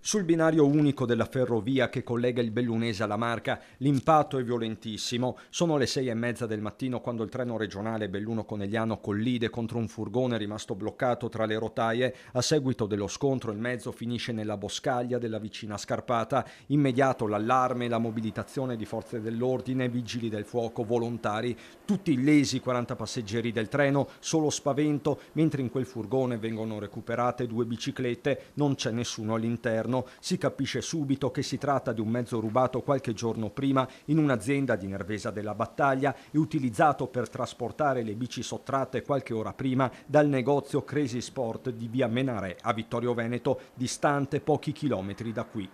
Sul binario unico della ferrovia che collega il Bellunese alla Marca, l'impatto è violentissimo. Sono le 6:30 del mattino quando il treno regionale Belluno-Conegliano collide contro un furgone rimasto bloccato tra le rotaie. A seguito dello scontro il mezzo finisce nella boscaglia della vicina Scarpata. Immediato l'allarme, la mobilitazione di forze dell'ordine, vigili del fuoco, volontari. Tutti illesi 40 passeggeri del treno, solo spavento, mentre in quel furgone vengono recuperate 2 biciclette, non c'è nessuno all'interno. Si capisce subito che si tratta di un mezzo rubato qualche giorno prima in un'azienda di Nervesa della Battaglia e utilizzato per trasportare le bici sottratte qualche ora prima dal negozio Crazy Sport di via Menarè a Vittorio Veneto, distante pochi chilometri da qui.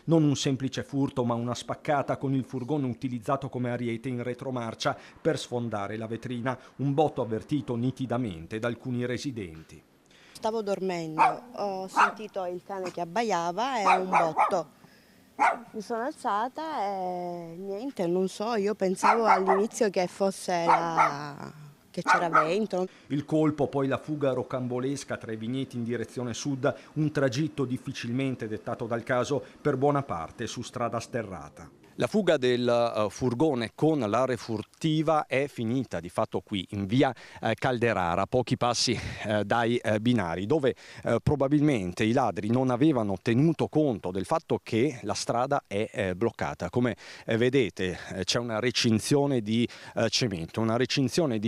Non un semplice furto, ma una spaccata con il furgone utilizzato come ariete in retromarcia per sfondare la vetrina, un botto avvertito nitidamente da alcuni residenti. Stavo dormendo, ho sentito il cane che abbaiava e un botto. Mi sono alzata e niente, non so, io pensavo all'inizio che fosse che c'era vento. Il colpo, poi la fuga rocambolesca tra i vigneti in direzione sud, un tragitto difficilmente dettato dal caso, per buona parte su strada sterrata. La fuga del furgone con la refurtiva è finita di fatto qui in via Calderara, a pochi passi dai binari, dove probabilmente i ladri non avevano tenuto conto del fatto che la strada è bloccata. Come vedete c'è una recinzione di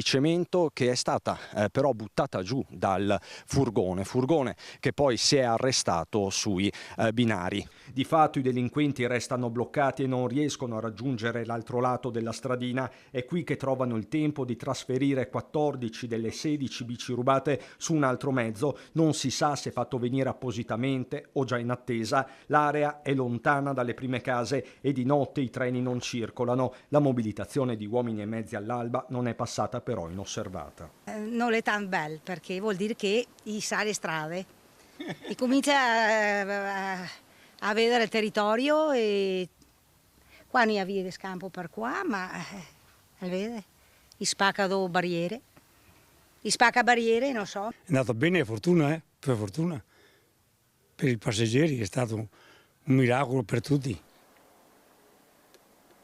cemento, che è stata però buttata giù dal furgone che poi si è arrestato sui binari. Di fatto i delinquenti restano bloccati e non riescono a raggiungere l'altro lato della stradina. È qui che trovano il tempo di trasferire 14 delle 16 bici rubate su un altro mezzo. Non si sa se fatto venire appositamente o già in attesa. L'area è lontana dalle prime case e di notte i treni non circolano. La mobilitazione di uomini e mezzi all'alba non è passata però inosservata. Non è tan bello perché vuol dire che sa le strade e comincia a vedere il territorio e qua non ha via di scampo per qua, ma vede, spacca barriere, spacca barriere, non so. È andato bene, fortuna, per fortuna. Per i passeggeri è stato un miracolo per tutti.